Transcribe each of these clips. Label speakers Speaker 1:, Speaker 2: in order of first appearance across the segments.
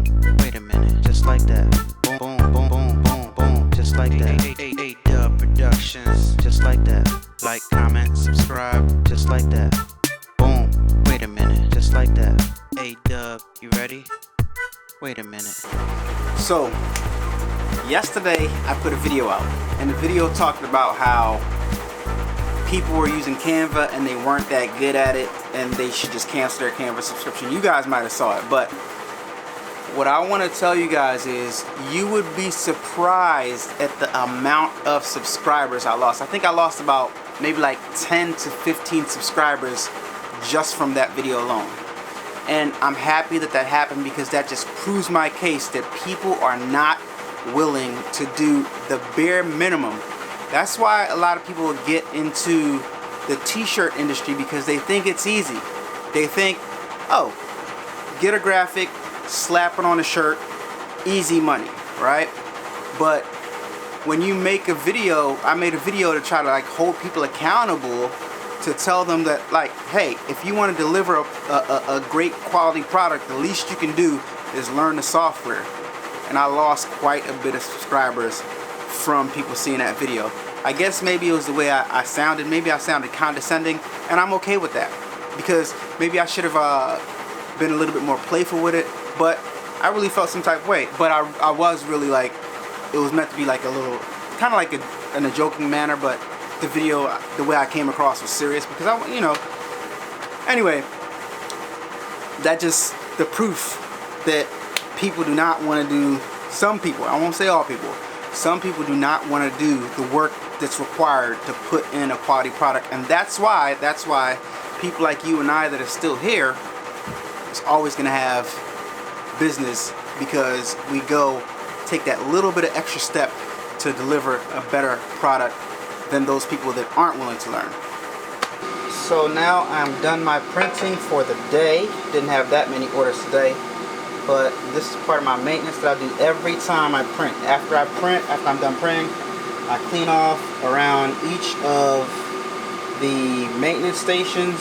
Speaker 1: boom. Wait a minute, just like that. Boom, boom, boom, boom, boom, boom, just like that. A-Dubb Productions, just like that. Like, comment, subscribe, just like that. Boom, wait a minute, just like that. A-Dubb, you ready? Wait a minute.
Speaker 2: So, yesterday I put a video out, and the video talked about how people were using Canva and they weren't that good at it and they should just cancel their Canva subscription. You guys might have saw it, but what I want to tell you guys is you would be surprised at the amount of subscribers I lost. I think I lost about maybe like 10 to 15 subscribers just from that video alone. And I'm happy that that happened, because that just proves my case that people are not willing to do the bare minimum. That's why a lot of people get into the t-shirt industry, because they think it's easy. They think, oh, get a graphic, slap it on a shirt, easy money, right? But when you make a video, I made a video to try to like hold people accountable, to tell them that, like, hey, if you want to deliver a great quality product, the least you can do is learn the software. And I lost quite a bit of subscribers from people seeing that video. I guess maybe it was the way I sounded. Maybe I sounded condescending, and I'm okay with that, because maybe I should have been a little bit more playful with it. But I really felt some type of way. But I was really like, it was meant to be like a little, kind of like in a joking manner, but the video, the way I came across was serious, because anyway, that just the proof that people do not want to do, some people, I won't say all people, some people do not want to do the work that's required to put in a quality product. And that's why people like you and I that are still here is always going to have business, because we go take that little bit of extra step to deliver a better product than those people that aren't willing to learn. So now I'm done my printing for the day. Didn't have that many orders today, but this is part of my maintenance that I do every time I print. After I'm done printing, I clean off around each of the maintenance stations,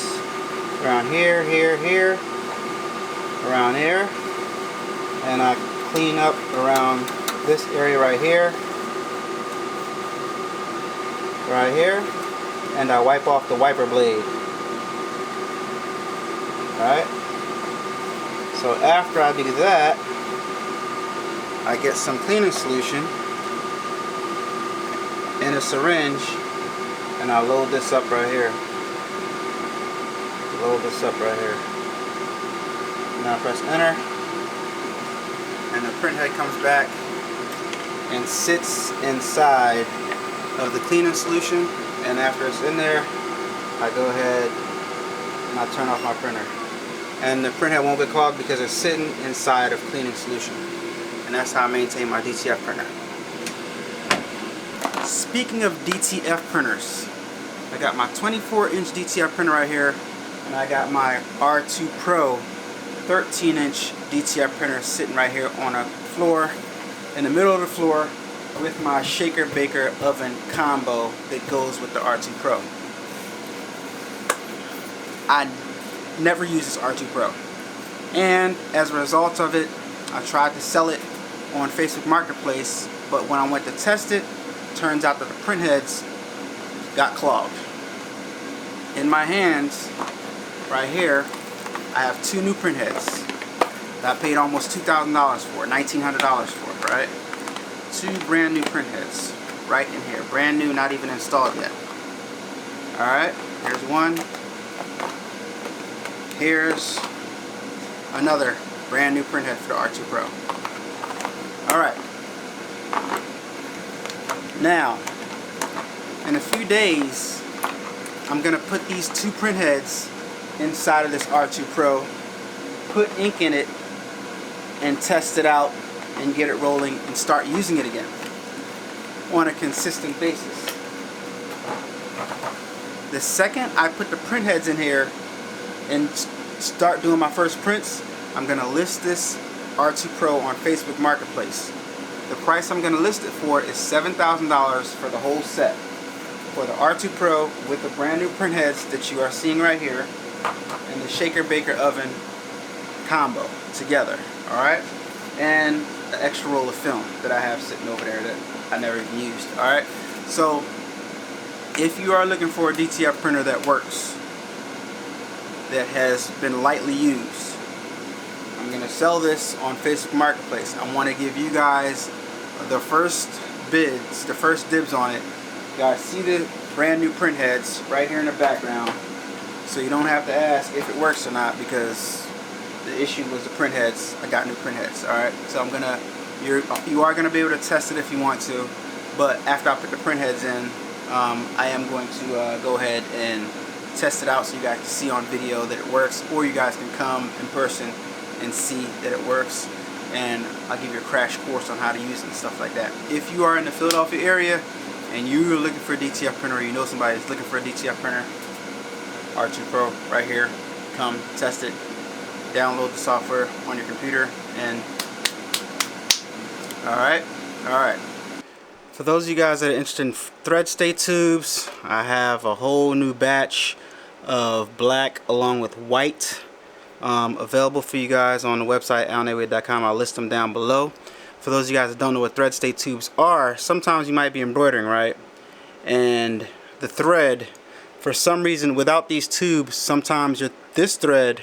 Speaker 2: around here, around here, and I clean up around this area right here, and I wipe off the wiper blade. Alright, so after I do that, I get some cleaning solution in a syringe, and I load this up right here. Now I press enter, and the printhead comes back and sits inside of the cleaning solution. And after it's in there, I go ahead and I turn off my printer, and the printhead won't get clogged because it's sitting inside of cleaning solution. And that's how I maintain my DTF printer. Speaking of DTF printers, I got my 24-inch DTF printer right here, and I got my R2 Pro 13-inch DTF printer sitting right here on a floor, in the middle of the floor, with my shaker baker oven combo that goes with the R2 Pro. I never use this R2 Pro, and as a result of it, I tried to sell it on Facebook Marketplace, but when I went to test it, turns out that the printheads got clogged. In my hands right here, I have two new printheads that I paid almost $2,000 for, $1,900 for, right? Two brand new printheads right in here, brand new, not even installed yet. Alright, here's one, here's another brand new printhead for the R2 Pro. Alright, now in a few days I'm gonna put these two printheads inside of this R2 Pro, put ink in it, and test it out and get it rolling and start using it again on a consistent basis. The second I put the printheads in here and start doing my first prints, I'm gonna list this R2 Pro on Facebook Marketplace. The price I'm gonna list it for is $7,000 for the whole set. For the R2 Pro with the brand new printheads that you are seeing right here, and the shaker baker oven combo together. Alright? and an extra roll of film that I have sitting over there that I never even used. Alright, so if you are looking for a DTF printer that works, that has been lightly used, I'm going to sell this on Facebook Marketplace. I want to give you guys the first bids, the first dibs on it. You guys see the brand new Printheads right here in the background, so you don't have to ask if it works or not, because the issue was the Printheads. I got new Printheads. Alright, so I'm gonna, you are gonna be able to test it if you want to, but after I put the Printheads in, I am going to go ahead and test it out so you guys can see on video that it works, or you guys can come in person and see that it works, and I'll give you a crash course on how to use it and stuff like that. If you are in the Philadelphia area and you're looking for a DTF printer, or you know somebody that's looking for a DTF printer, R2 Pro right here, come test it, download the software on your computer, and alright. For those of you guys that are interested in thread stay tubes, I have a whole new batch of black along with white available for you guys on the website alnaway.com. I'll list them down below. For those of you guys that don't know what thread stay tubes are, sometimes you might be embroidering, right? And the thread, for some reason, without these tubes, sometimes this thread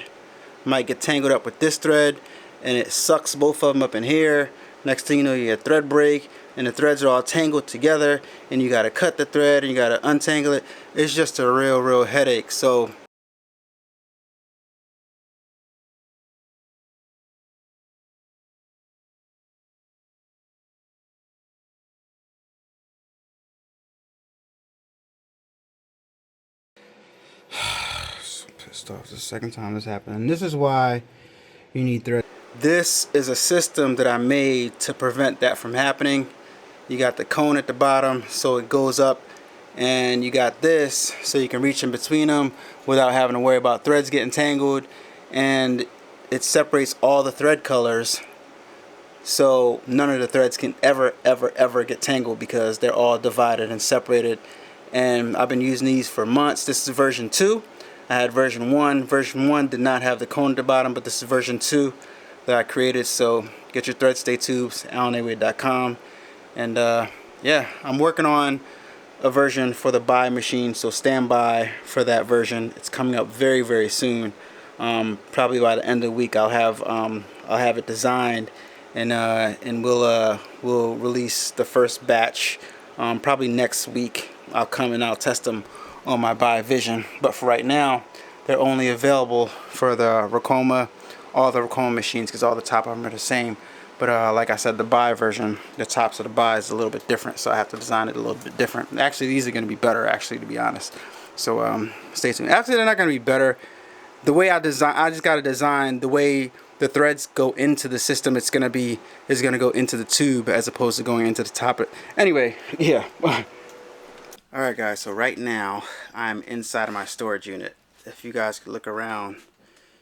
Speaker 2: might get tangled up with this thread, and it sucks both of them up in here. Next thing you know, you get a thread break, and the threads are all tangled together, and you gotta cut the thread and you gotta untangle it. It's just a real headache. So so pissed off. This is the second time this happened, and this is why you need thread. This is a system that I made to prevent that from happening. You got the cone at the bottom so it goes up, and you got this so you can reach in between them without having to worry about threads getting tangled, and it separates all the thread colors so none of the threads can ever get tangled, because they're all divided and separated. And I've been using these for months. This is version 2. I had version 1. Version 1 did not have the cone at the bottom, but this is version 2 that I created. So get your thread stay tubes, alnaway.com. And yeah, I'm working on a version for the buy machine, so stand by for that version. It's coming up very soon. Probably by the end of the week I'll have it designed, and we'll release the first batch probably next week. I'll come and I'll test them on my buy vision, but for right now they're only available for the Racoma, all the Racoma machines, because all the top of them are the same. But like I said, the buy version, the tops of the buy is a little bit different, so I have to design it a little bit different. Actually, these are going to be better, actually, to be honest. So stay tuned. Actually, they're not going to be better. The way I design, I just got to design the way the threads go into the system. It's going to go into the tube as opposed to going into the top. Anyway, yeah. Alright guys, so right now I'm inside of my storage unit. If you guys could look around,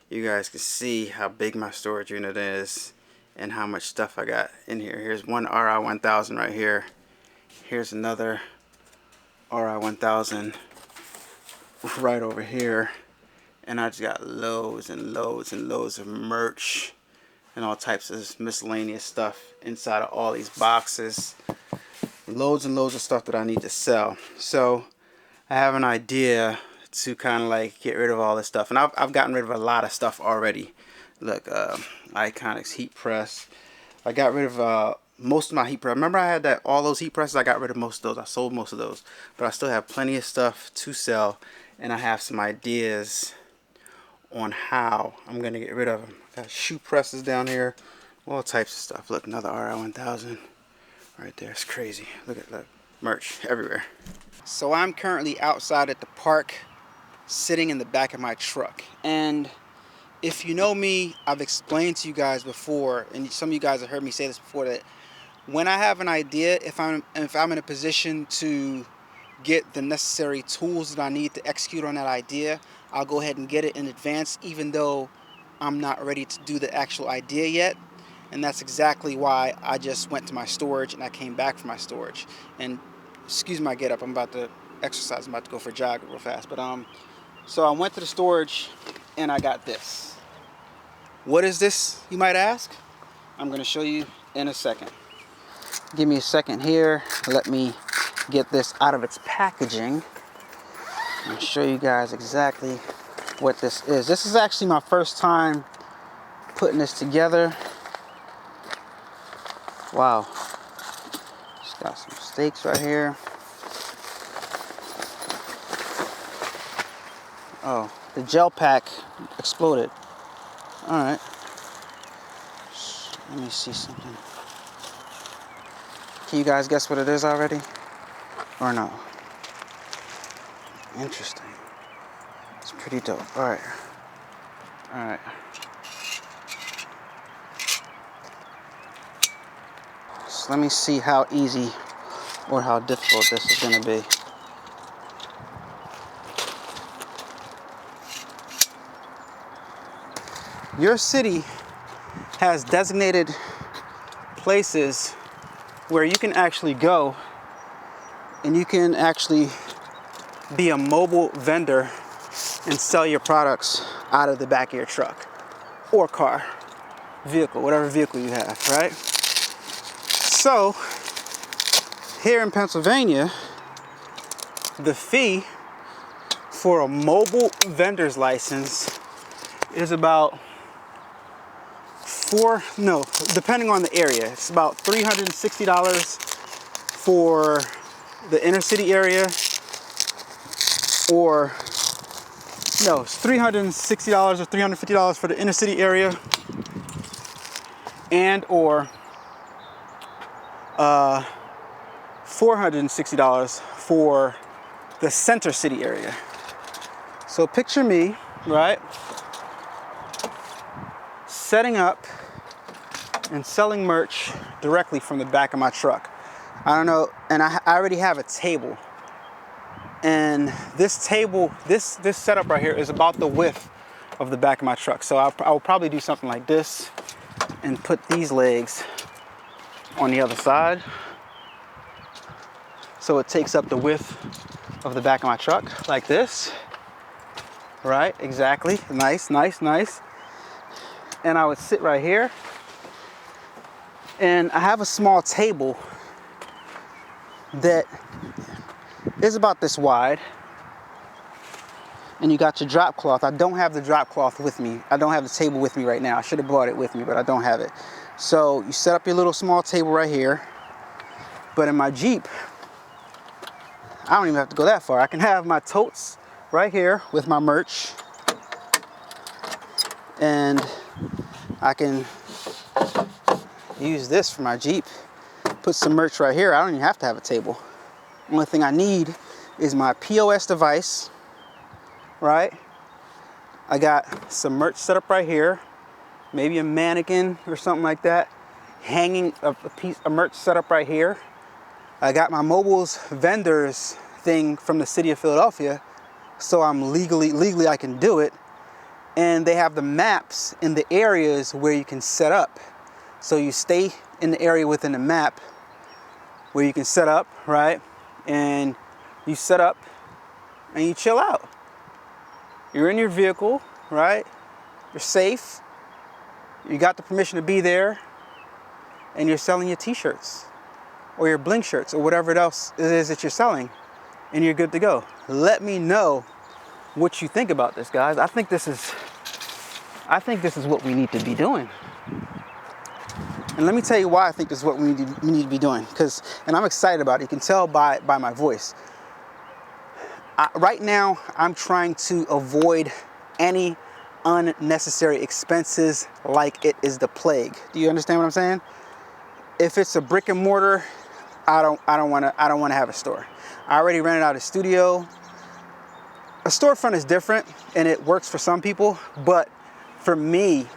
Speaker 2: you guys can see how big my storage unit is and how much stuff I got in here. Here's one RI-1000 right here. Here's another RI-1000 right over here. And I just got loads and loads of merch and all types of miscellaneous stuff inside of all these boxes. Loads and loads of stuff that I need to sell. So I have an idea to kind of like get rid of all this stuff, and I've gotten rid of a lot of stuff already. Look, Iconics heat press. I got rid of most of my heat press. Remember I had all those heat presses? I got rid of most of those. I sold most of those, but I still have plenty of stuff to sell, and I have some ideas on how I'm gonna get rid of them. Got shoe presses down here, all types of stuff. Look, another RI-1000 right there. It's crazy. Look, merch everywhere. So I'm currently outside at the park, sitting in the back of my truck, and if you know me, I've explained to you guys before, and some of you guys have heard me say this before, that when I have an idea, if I'm in a position to get the necessary tools that I need to execute on that idea, I'll go ahead and get it in advance, even though I'm not ready to do the actual idea yet. And that's exactly why I just went to my storage and I came back from my storage. And excuse my get up, I'm about to exercise, I'm about to go for a jog real fast. But so I went to the storage and I got this. What is this, you might ask? I'm going to show you in a second. Give me a second here. Let me get this out of its packaging and show you guys exactly what this is. This is actually my first time putting this together. Wow. Just got some steaks right here. Oh, the gel pack exploded. All right. Let me see something. Can you guys guess what it is already? Or no? Interesting. It's pretty dope. All right. All right. So let me see how easy or how difficult this is going to be. Your city has designated places where you can actually go and you can actually be a mobile vendor and sell your products out of the back of your truck or car, vehicle, whatever vehicle you have, right? So here in Pennsylvania, the fee for a mobile vendor's license is about depending on the area, it's about $360 for the inner city area, or no, it's $360 or $350 for the inner city area, and or $460 for the center city area. So picture me, right, setting up and selling merch directly from the back of my truck. I don't know, and I already have a table. And this table, this setup right here is about the width of the back of my truck. So I will probably do something like this and put these legs on the other side. So it takes up the width of the back of my truck like this. Right, exactly, nice, nice, nice. And I would sit right here. And I have a small table that is about this wide. And you got your drop cloth. I don't have the drop cloth with me. I don't have the table with me right now. I should have brought it with me, but I don't have it. So you set up your little small table right here. But in my Jeep, I don't even have to go that far. I can have my totes right here with my merch. And I can use this for my Jeep. Put some merch right here. I don't even have to have a table. Only thing I need is my POS device, right? I got some merch set up right here. Maybe a mannequin or something like that. Hanging a piece of merch set up right here. I got my mobiles vendors thing from the city of Philadelphia. So I'm legally I can do it. And they have the maps in the areas where you can set up. So you stay in the area within the map where you can set up, right? And you set up and you chill out. You're in your vehicle, right? You're safe. You got the permission to be there. And you're selling your t-shirts or your bling shirts or whatever else it is that you're selling. And you're good to go. Let me know what you think about this, guys. I think this is what we need to be doing. And let me tell you why I think this is what we need to be doing. And I'm excited about it. You can tell by my voice. Right now, I'm trying to avoid any unnecessary expenses like it is the plague. Do you understand what I'm saying? If it's a brick and mortar, I don't want to have a store. I already rented out a studio. A storefront is different and it works for some people, but for me,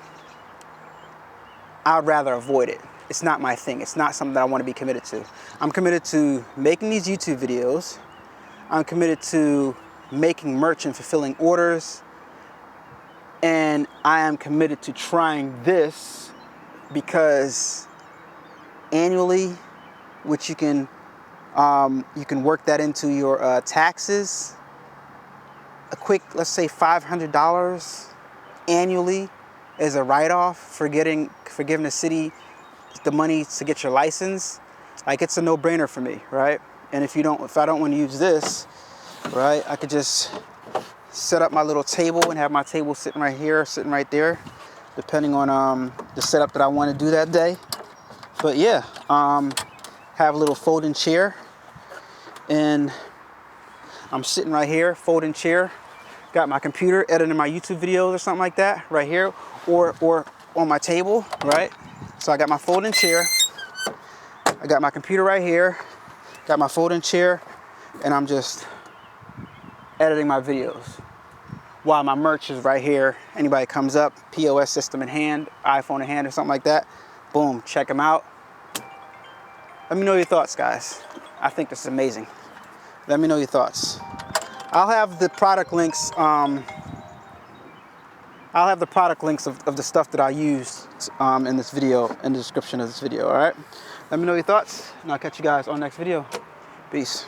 Speaker 2: I'd rather avoid it. It's not my thing. It's not something that I want to be committed to. I'm committed to making these YouTube videos. I'm committed to making merch and fulfilling orders. And I am committed to trying this because annually, which you can work that into your taxes. A quick, let's say $500 annually as a write-off for giving the city the money to get your license, like it's a no-brainer for me, right? And if I don't want to use this, right, I could just set up my little table and have my table sitting right here, sitting right there, depending on the setup that I want to do that day. But yeah, have a little folding chair, and I'm sitting right here, folding chair. Got my computer, editing my YouTube videos or something like that, right here, or on my table, right? So I got my folding chair. I got my computer right here. Got my folding chair, and I'm just editing my videos while my merch is right here. Anybody comes up, POS system in hand, iPhone in hand or something like that, boom, check them out. Let me know your thoughts, guys. I think this is amazing. Let me know your thoughts. I'll have the product links. I'll have the product links of the stuff that I used in this video, in the description of this video. All right. Let me know your thoughts, and I'll catch you guys on the next video. Peace.